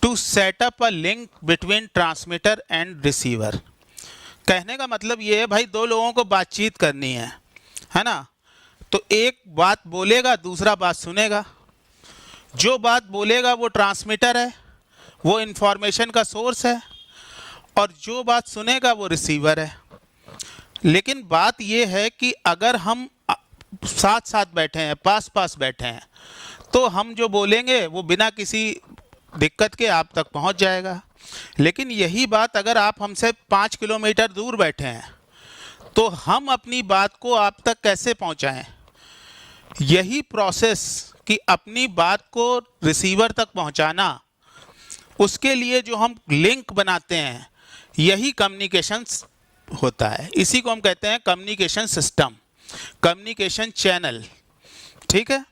To set up a link between transmitter and receiver. कहने का मतलब ये है भाई, दो लोगों को बातचीत करनी है ना, तो एक बात बोलेगा, दूसरा बात सुनेगा। जो बात बोलेगा वो ट्रांसमीटर है, वो इंफॉर्मेशन का सोर्स है, और जो बात सुनेगा वो रिसीवर है। लेकिन बात ये है कि अगर हम साथ साथ बैठे हैं, पास पास बैठे हैं, तो हम जो बोलेंगे वो बिना किसी दिक्कत के आप तक पहुंच जाएगा। लेकिन यही बात अगर आप हमसे 5 किलोमीटर दूर बैठे हैं, तो हम अपनी बात को आप तक कैसे पहुंचाएं? यही प्रोसेस कि अपनी बात को रिसीवर तक पहुंचाना, उसके लिए जो हम लिंक बनाते हैं, यही कम्युनिकेशंस होता है। इसी को हम कहते हैं कम्युनिकेशन सिस्टम, कम्युनिकेशन चैनल। ठीक है,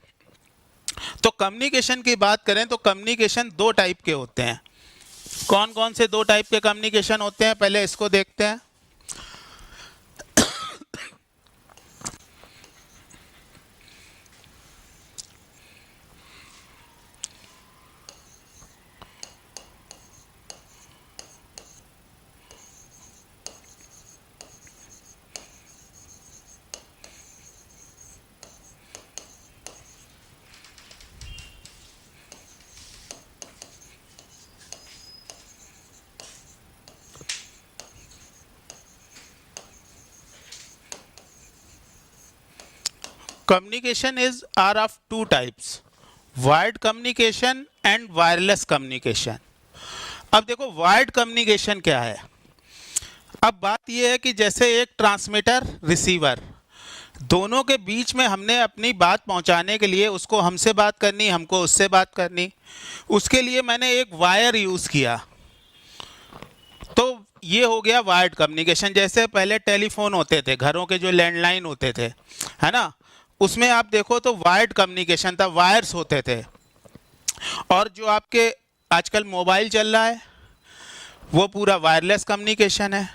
तो कम्युनिकेशन की बात करें तो कम्युनिकेशन दो टाइप के होते हैं। कौन कौन से दो टाइप के कम्युनिकेशन होते हैं, पहले इसको देखते हैं। Communication are of two types, wired communication and wireless communication। अब देखो वायर्ड कम्युनिकेशन क्या है। अब बात यह है कि जैसे एक ट्रांसमीटर रिसीवर, दोनों के बीच में हमने अपनी बात पहुंचाने के लिए, उसको हमसे बात करनी, हमको उससे बात करनी, उसके लिए मैंने एक वायर यूज़ किया, तो ये हो गया वायर्ड कम्युनिकेशन। जैसे पहले टेलीफोन होते थे, घरों के जो लैंडलाइन होते थे, है ना, उसमें आप देखो तो वायर्ड कम्युनिकेशन था, वायर्स होते थे। और जो आपके आजकल मोबाइल चल रहा है, वो पूरा वायरलेस कम्युनिकेशन है।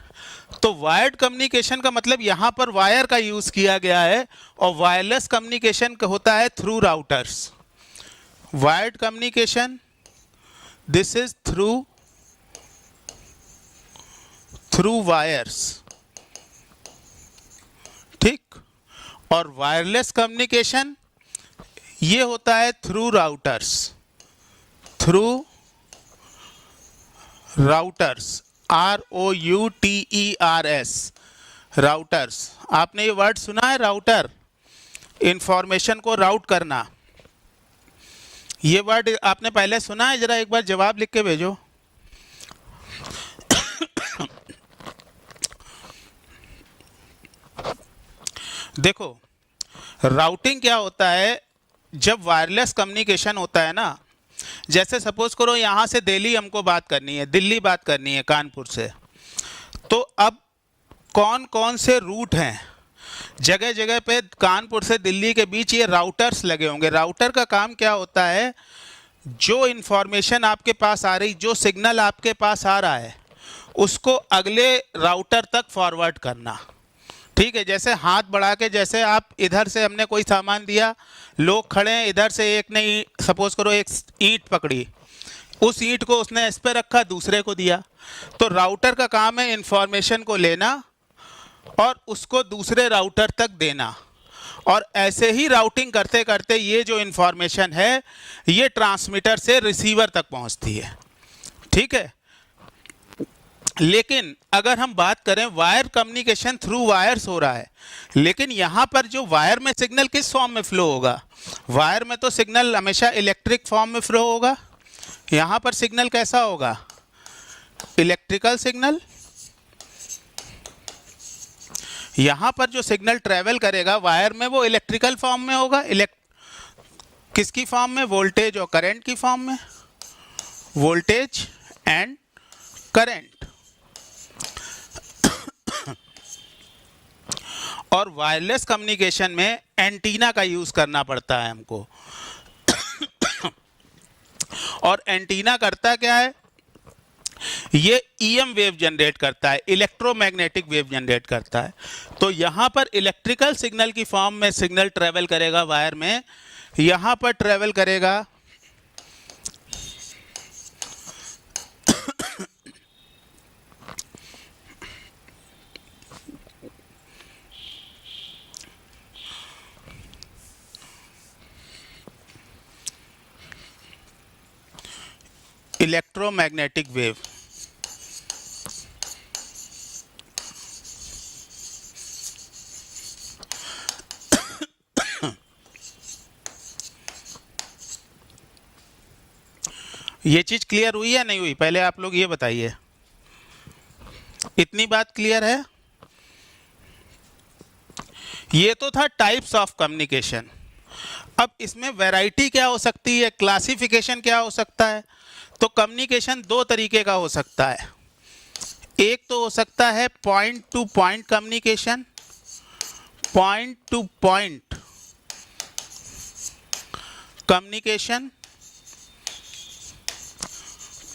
तो वायर्ड कम्युनिकेशन का मतलब यहाँ पर वायर का यूज़ किया गया है, और वायरलेस कम्युनिकेशन होता है through routers. Wired communication, this is through wires, ठीक। और वायरलेस कम्युनिकेशन ये होता है थ्रू राउटर्स, ROUTERS, राउटर्स। आपने ये वर्ड सुना है, राउटर, इंफॉर्मेशन को राउट करना। ये वर्ड आपने पहले सुना है? जरा एक बार जवाब लिख के भेजो। देखो, राउटिंग क्या होता है, जब वायरलेस कम्युनिकेशन होता है ना, जैसे सपोज करो यहाँ से दिल्ली हमको बात करनी है, दिल्ली बात करनी है कानपुर से, तो अब कौन कौन से रूट हैं, जगह जगह पे कानपुर से दिल्ली के बीच ये राउटर्स लगे होंगे। राउटर का काम क्या होता है, जो इन्फॉर्मेशन आपके पास आ रही, जो सिग्नल आपके पास आ रहा है, उसको अगले राउटर तक फॉरवर्ड करना। ठीक है, जैसे हाथ बढ़ा के, जैसे आप इधर से हमने कोई सामान दिया, लोग खड़े हैं, इधर से एक ने सपोज करो एक ईंट पकड़ी, उस ईंट को उसने इस पे रखा, दूसरे को दिया। तो राउटर का काम है इन्फॉर्मेशन को लेना और उसको दूसरे राउटर तक देना, और ऐसे ही राउटिंग करते करते ये जो इन्फॉर्मेशन है, ये ट्रांसमीटर से रिसीवर तक पहुंचती है। ठीक है, लेकिन अगर हम बात करें, वायर कम्युनिकेशन थ्रू वायर्स हो रहा है, लेकिन यहाँ पर जो वायर में सिग्नल किस फॉर्म में फ्लो होगा? वायर में तो सिग्नल हमेशा इलेक्ट्रिक फॉर्म में फ्लो होगा। यहाँ पर सिग्नल कैसा होगा? Electrical signal. यहाँ पर जो सिग्नल ट्रेवल करेगा वायर में, वो इलेक्ट्रिकल फॉर्म में होगा। किसकी फॉर्म में? वोल्टेज और करंट की फॉर्म में, वोल्टेज एंड करंट। और वायरलेस कम्युनिकेशन में एंटीना का यूज करना पड़ता है हमको। और एंटीना करता क्या है? ये ईएम वेव जनरेट करता है, इलेक्ट्रोमैग्नेटिक वेव जनरेट करता है। तो यहाँ पर इलेक्ट्रिकल सिग्नल की फॉर्म में सिग्नल ट्रेवल करेगा वायर में, यहाँ पर ट्रेवल करेगा इलेक्ट्रोमैग्नेटिक वेव। ये चीज क्लियर हुई या नहीं हुई, पहले आप लोग ये बताइए। इतनी बात क्लियर है? ये तो था टाइप्स ऑफ कम्युनिकेशन। अब इसमें वैरायटी क्या हो सकती है, क्लासिफिकेशन क्या हो सकता है? तो कम्युनिकेशन दो तरीके का हो सकता है। एक तो हो सकता है point two point communication, point two point communication,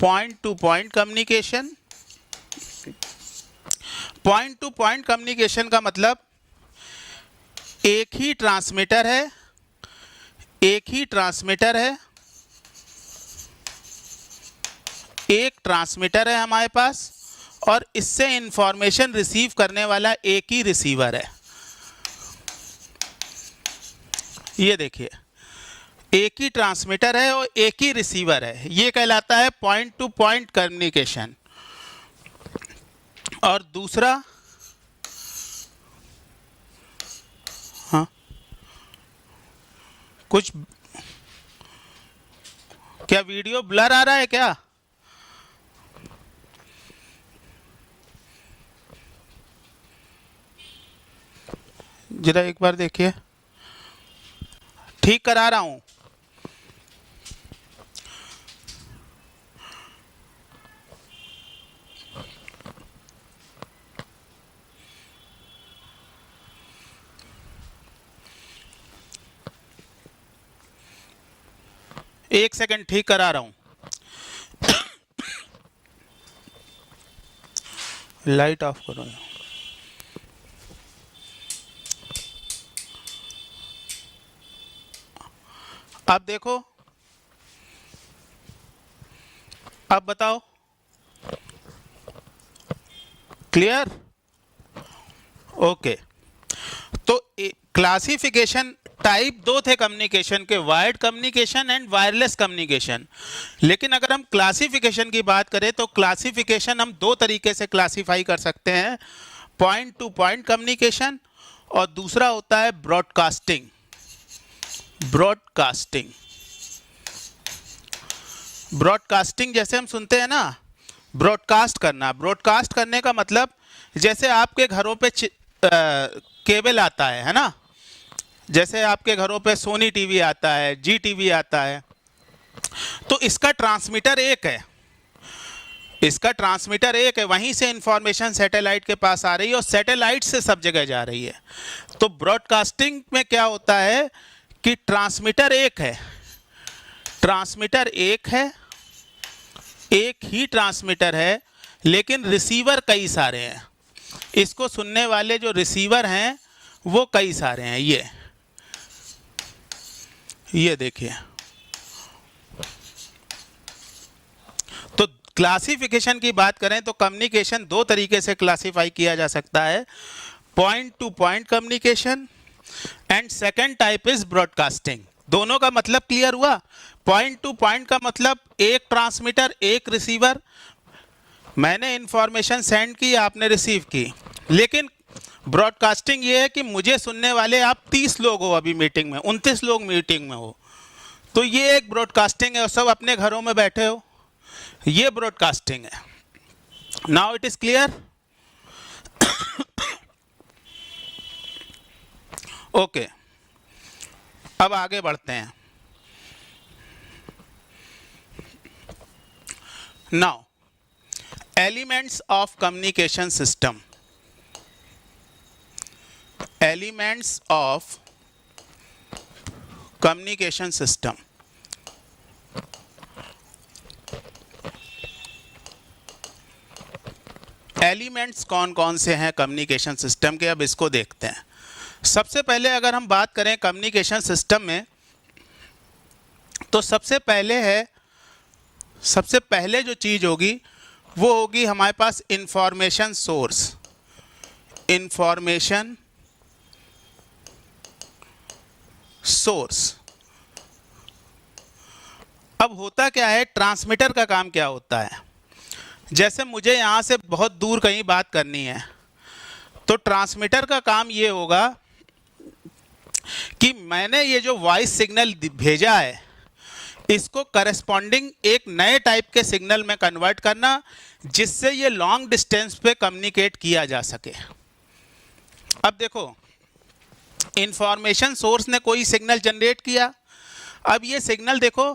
point two point communication. Point two point communication का मतलब एक ही ट्रांसमीटर है, एक ही ट्रांसमीटर है, एक ट्रांसमीटर है हमारे पास, और इससे इंफॉर्मेशन रिसीव करने वाला एक ही रिसीवर है। ये देखिए, एक ही ट्रांसमीटर है और एक ही रिसीवर है, ये कहलाता है पॉइंट टू पॉइंट कम्युनिकेशन। और दूसरा, हाँ कुछ, क्या वीडियो ब्लर आ रहा है क्या? जरा एक बार देखिए, ठीक करा रहा हूं। एक सेकंड, ठीक करा रहा हूं। लाइट ऑफ करो। अब देखो, अब बताओ, क्लियर? ओके। तो क्लासिफिकेशन टाइप दो थे कम्युनिकेशन के, wired communication and wireless communication. लेकिन अगर हम क्लासिफिकेशन की बात करें तो क्लासिफिकेशन हम दो तरीके से क्लासिफाई कर सकते हैं, पॉइंट टू पॉइंट कम्युनिकेशन और दूसरा होता है ब्रॉडकास्टिंग। ब्रॉडकास्टिंग, ब्रॉडकास्टिंग जैसे हम सुनते हैं ना, ब्रॉडकास्ट करना। ब्रॉडकास्ट करने का मतलब जैसे आपके घरों पे केबल आता है ना, जैसे आपके घरों पे सोनी टीवी आता है, जी टीवी आता है, तो इसका ट्रांसमीटर एक है, इसका ट्रांसमीटर एक है, वहीं से इंफॉर्मेशन सैटेलाइट के पास आ रही है और सैटेलाइट से सब जगह जा रही है। तो ब्रॉडकास्टिंग में क्या होता है कि ट्रांसमीटर एक है, ट्रांसमीटर एक है, एक ही ट्रांसमीटर है, लेकिन रिसीवर कई सारे हैं। इसको सुनने वाले जो रिसीवर हैं वो कई सारे हैं। ये देखिए, तो क्लासिफिकेशन की बात करें तो कम्युनिकेशन दो तरीके से क्लासिफाई किया जा सकता है, point two point communication and second type is broadcasting. दोनों का मतलब क्लियर हुआ? पॉइंट टू पॉइंट का मतलब एक ट्रांसमीटर एक रिसीवर, मैंने इंफॉर्मेशन सेंड की, आपने रिसीव की। लेकिन ब्रॉडकास्टिंग ये है कि मुझे सुनने वाले आप 30 लोग हो, अभी मीटिंग में 29 लोग मीटिंग में हो, तो ये एक ब्रॉडकास्टिंग है और सब अपने घरों में बैठे हो, ये ब्रॉडकास्टिंग है। Now it is clear? Okay, अब आगे बढ़ते हैं। Now elements of communication system, elements of communication system. Elements कौन कौन से हैं कम्युनिकेशन सिस्टम के, अब इसको देखते हैं। सबसे पहले अगर हम बात करें कम्युनिकेशन सिस्टम में, तो सबसे पहले जो चीज़ होगी वो होगी हमारे पास इंफॉर्मेशन सोर्स। इंफॉर्मेशन सोर्स, अब होता क्या है, ट्रांसमीटर का काम क्या होता है, जैसे मुझे यहाँ से बहुत दूर कहीं बात करनी है, तो ट्रांसमीटर का काम ये होगा कि मैंने ये जो वॉइस सिग्नल भेजा है इसको करस्पॉन्डिंग एक नए टाइप के सिग्नल में कन्वर्ट करना, जिससे ये लॉन्ग डिस्टेंस पे कम्युनिकेट किया जा सके। अब देखो, इंफॉर्मेशन सोर्स ने कोई सिग्नल जनरेट किया, अब ये सिग्नल देखो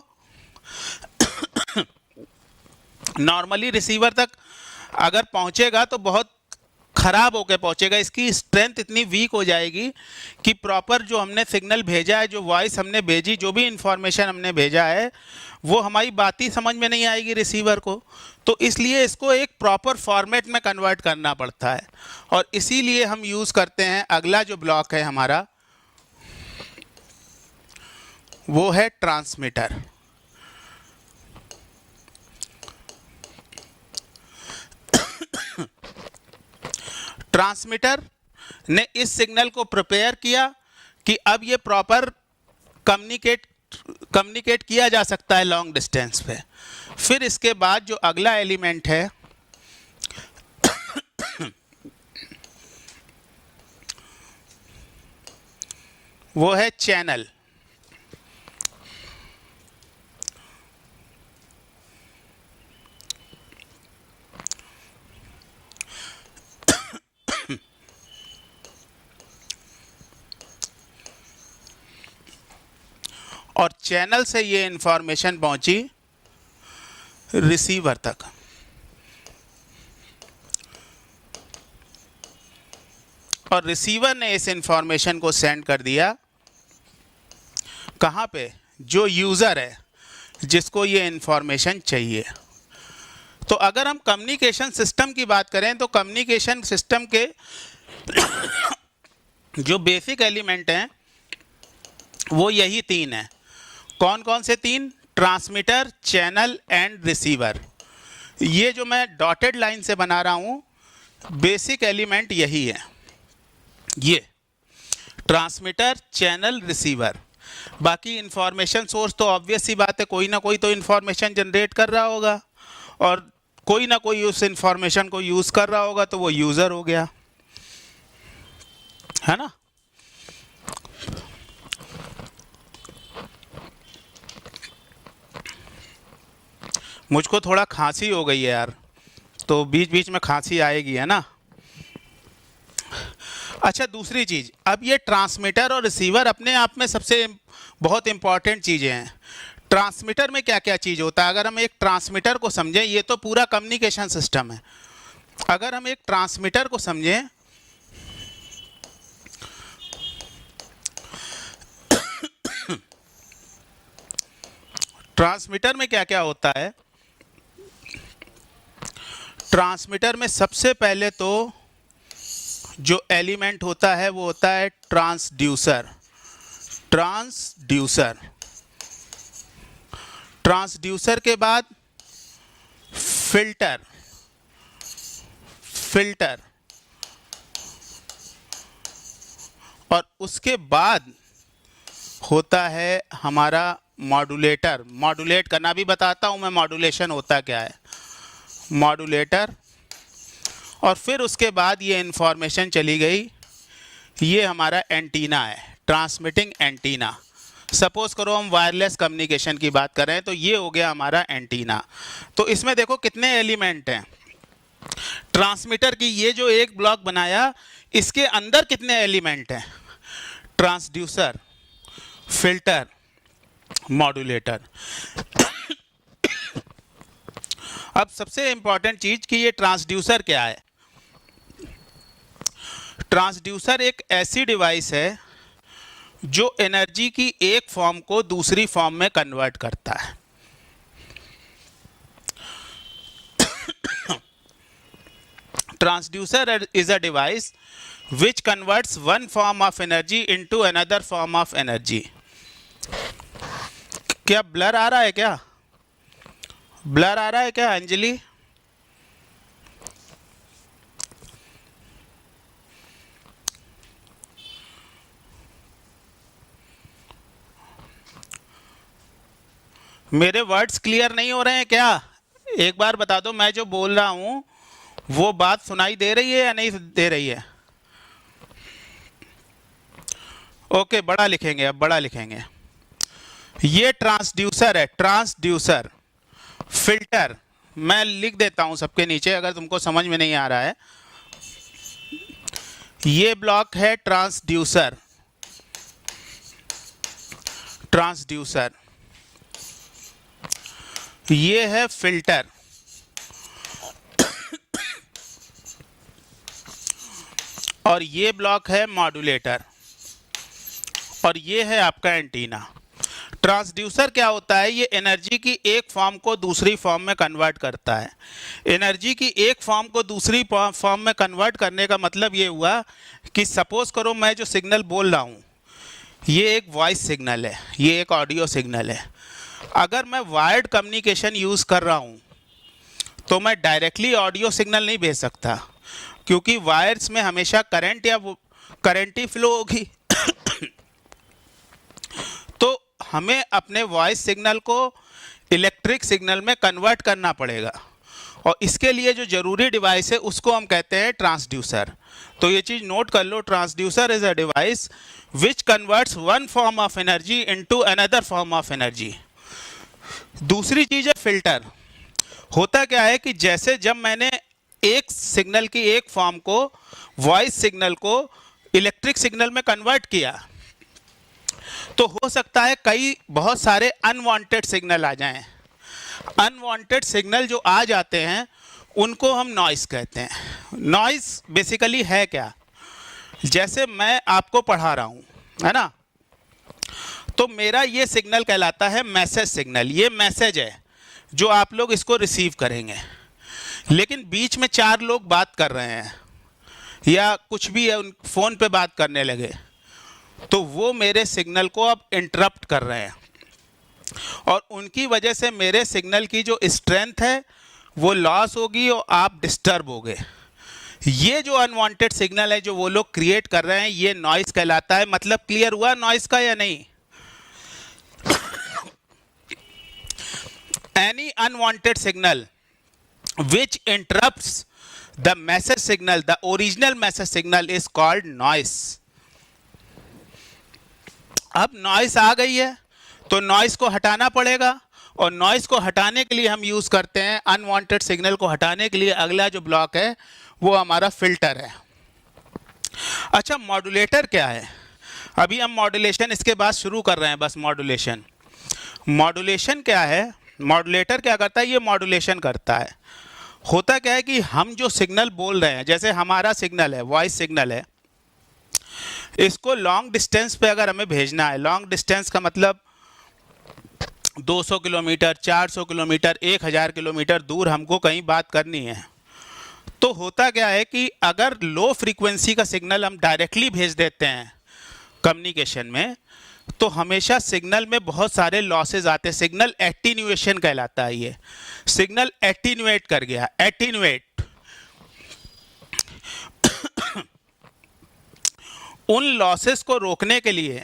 नॉर्मली रिसीवर तक अगर पहुंचेगा तो बहुत ख़राब होकर पहुंचेगा, इसकी स्ट्रेंथ इतनी वीक हो जाएगी कि प्रॉपर जो हमने सिग्नल भेजा है, जो वॉइस हमने भेजी, जो भी इंफॉर्मेशन हमने भेजा है, वो हमारी बात ही समझ में नहीं आएगी रिसीवर को। तो इसलिए इसको एक प्रॉपर फॉर्मेट में कन्वर्ट करना पड़ता है, और इसीलिए हम यूज़ करते हैं, अगला जो ब्लॉक है हमारा वो है ट्रांसमीटर। ट्रांसमीटर ने इस सिग्नल को प्रिपेयर किया कि अब ये प्रॉपर कम्युनिकेट किया जा सकता है लॉन्ग डिस्टेंस पे। फिर इसके बाद जो अगला एलिमेंट है वो है चैनल। और चैनल से ये इंफॉर्मेशन पहुंची रिसीवर तक। और रिसीवर ने इस इंफॉर्मेशन को सेंड कर दिया कहाँ पे, जो यूज़र है जिसको ये इंफॉर्मेशन चाहिए। तो अगर हम कम्युनिकेशन सिस्टम की बात करें तो कम्युनिकेशन सिस्टम के जो बेसिक एलिमेंट हैं वो यही तीन हैं। कौन कौन से तीन? Transmitter, channel and receiver. ये जो मैं डॉटेड लाइन से बना रहा हूँ, बेसिक एलिमेंट यही है, ये ट्रांसमीटर, चैनल, रिसीवर। बाकी इंफॉर्मेशन सोर्स तो ऑब्वियस सी बात है, कोई ना कोई तो इंफॉर्मेशन जनरेट कर रहा होगा, और कोई ना कोई उस इंफॉर्मेशन को यूज़ कर रहा होगा, तो वो यूज़र हो गया, है ना। मुझको थोड़ा खांसी हो गई है यार, तो बीच बीच में खांसी आएगी, है ना। अच्छा, दूसरी चीज़, अब ये ट्रांसमीटर और रिसीवर अपने आप में सबसे बहुत इंपॉर्टेंट चीज़ें हैं। ट्रांसमीटर में क्या क्या चीज़ होता है, अगर हम एक ट्रांसमीटर को समझें, ये तो पूरा कम्युनिकेशन सिस्टम है। अगर हम एक ट्रांसमीटर को समझें, ट्रांसमीटर में क्या क्या होता है, ट्रांसमीटर में सबसे पहले तो जो एलिमेंट होता है वो होता है ट्रांसड्यूसर। ट्रांसड्यूसर, ट्रांसड्यूसर के बाद फिल्टर, फिल्टर, और उसके बाद होता है हमारा मॉड्यूलेटर। मॉड्यूलेट करना भी बताता हूं मैं, मॉड्यूलेशन होता क्या है, मॉड्यूलेटर। और फिर उसके बाद ये इंफॉर्मेशन चली गई, ये हमारा एंटीना है, ट्रांसमिटिंग एंटीना। सपोज करो हम वायरलेस कम्युनिकेशन की बात कर रहे हैं, तो ये हो गया हमारा एंटीना। तो इसमें देखो कितने एलिमेंट हैं। ट्रांसमीटर की ये जो एक ब्लॉक बनाया, इसके अंदर कितने एलिमेंट हैं, ट्रांसड्यूसर, फिल्टर, मॉड्यूलेटर। अब सबसे इंपॉर्टेंट चीज कि ये ट्रांसड्यूसर क्या है। ट्रांसड्यूसर एक ऐसी डिवाइस है जो एनर्जी की एक फॉर्म को दूसरी फॉर्म में कन्वर्ट करता है। Transducer is a device which converts one form of energy into another form of energy। क्या ब्लर आ रहा है, क्या ब्लर आ रहा है क्या अंजलि? मेरे वर्ड्स क्लियर नहीं हो रहे हैं क्या? एक बार बता दो, मैं जो बोल रहा हूं वो बात सुनाई दे रही है या नहीं दे रही है? ओके, बड़ा लिखेंगे, अब बड़ा लिखेंगे। ये ट्रांसड्यूसर है, ट्रांसड्यूसर। फिल्टर मैं लिख देता हूं सबके नीचे अगर तुमको समझ में नहीं आ रहा है। ये ब्लॉक है ट्रांसड्यूसर, ट्रांसड्यूसर। ये है फिल्टर, और ये ब्लॉक है मॉड्यूलेटर, और ये है आपका एंटीना। ट्रांसड्यूसर क्या होता है? ये एनर्जी की एक फॉर्म को दूसरी फॉर्म में कन्वर्ट करता है। एनर्जी की एक फॉर्म को दूसरी फॉर्म में कन्वर्ट करने का मतलब ये हुआ कि सपोज करो मैं जो सिग्नल बोल रहा हूँ ये एक वॉइस सिग्नल है, ये एक ऑडियो सिग्नल है। अगर मैं वायर्ड कम्युनिकेशन यूज़ कर रहा हूँ तो मैं डायरेक्टली ऑडियो सिग्नल नहीं भेज सकता, क्योंकि वायर्स में हमेशा करंट या करंट ही फ्लो होगी। तो हमें अपने वॉइस सिग्नल को इलेक्ट्रिक सिग्नल में कन्वर्ट करना पड़ेगा, और इसके लिए जो जरूरी डिवाइस है उसको हम कहते हैं ट्रांसड्यूसर। तो ये चीज़ नोट कर लो, transducer is a device which converts one form of energy into another form of energy. दूसरी चीज़ है फिल्टर। होता क्या है कि जैसे जब मैंने एक सिग्नल की एक फॉर्म को, वॉइस सिग्नल को इलेक्ट्रिक सिग्नल में कन्वर्ट किया, तो हो सकता है बहुत सारे अनवांटेड सिग्नल आ जाएं। अनवांटेड सिग्नल जो आ जाते हैं उनको हम नॉइस कहते हैं। नॉइस बेसिकली है क्या? जैसे मैं आपको पढ़ा रहा हूं, है ना, तो मेरा ये सिग्नल कहलाता है मैसेज सिग्नल। ये मैसेज है जो आप लोग इसको रिसीव करेंगे, लेकिन बीच में चार लोग बात कर रहे हैं या कुछ भी है, फ़ोन पे बात करने लगे, तो वो मेरे सिग्नल को अब इंटरप्ट कर रहे हैं, और उनकी वजह से मेरे सिग्नल की जो स्ट्रेंथ है वो लॉस होगी और आप डिस्टर्ब होगे। ये जो अनवांटेड सिग्नल है जो वो लोग क्रिएट कर रहे हैं, ये नॉइस कहलाता है। मतलब क्लियर हुआ नॉइस का या नहीं? Any unwanted signal which interrupts the message signal, the original message signal is called noise. अब नॉइस आ गई है तो नॉइस को हटाना पड़ेगा, और नॉइस को हटाने के लिए हम यूज करते हैं, अनवांटेड सिग्नल को हटाने के लिए अगला जो ब्लॉक है वो हमारा फिल्टर है। अच्छा, मॉड्यूलेटर क्या है? अभी हम मॉड्यूलेशन इसके बाद शुरू कर रहे हैं, बस मॉड्यूलेशन। मॉड्यूलेशन क्या है? मॉड्यूलेटर क्या करता है? ये मॉड्यूलेशन करता है। होता क्या है कि हम जो सिग्नल बोल रहे हैं, जैसे हमारा सिग्नल है, वॉइस सिग्नल है, इसको लॉन्ग डिस्टेंस पे अगर हमें भेजना है, लॉन्ग डिस्टेंस का मतलब 200 किलोमीटर, 400 किलोमीटर, 1000 किलोमीटर दूर हमको कहीं बात करनी है, तो होता क्या है कि अगर लो फ्रीक्वेंसी का सिग्नल हम डायरेक्टली भेज देते हैं कम्युनिकेशन में, तो हमेशा सिग्नल में बहुत सारे लॉसेज आते हैं। सिग्नल एटीन्यूएशन कहलाता है। ये सिग्नल एटीन्यूएट कर गया, एटीन्यूएट। उन लॉसेस को रोकने के लिए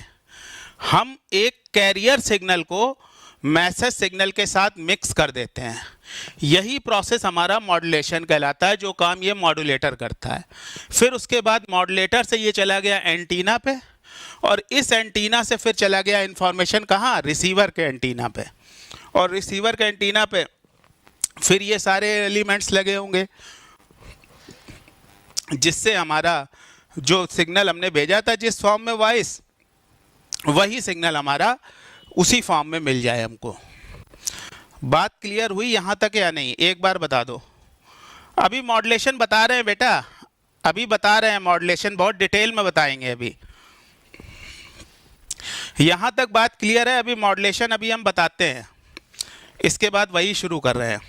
हम एक कैरियर सिग्नल को मैसेज सिग्नल के साथ मिक्स कर देते हैं। यही प्रोसेस हमारा मॉड्यूलेशन कहलाता है, जो काम ये मॉड्यूलेटर करता है। फिर उसके बाद मॉड्यूलेटर से ये चला गया एंटीना पे, और इस एंटीना से फिर चला गया इंफॉर्मेशन कहाँ? रिसीवर के एंटीना पे, और रिसीवर के एंटीना पे फिर ये सारे एलिमेंट्स लगे होंगे, जिससे हमारा जो सिग्नल हमने भेजा था जिस फॉर्म में वॉइस, वही सिग्नल हमारा उसी फॉर्म में मिल जाए हमको। बात क्लियर हुई यहाँ तक या नहीं? एक बार बता दो। अभी मॉड्यूलेशन बता रहे हैं बेटा, अभी बता रहे हैं मॉड्यूलेशन, बहुत डिटेल में बताएंगे अभी। यहाँ तक बात क्लियर है? अभी मॉड्यूलेशन अभी हम बताते हैं, इसके बाद वही शुरू कर रहे हैं।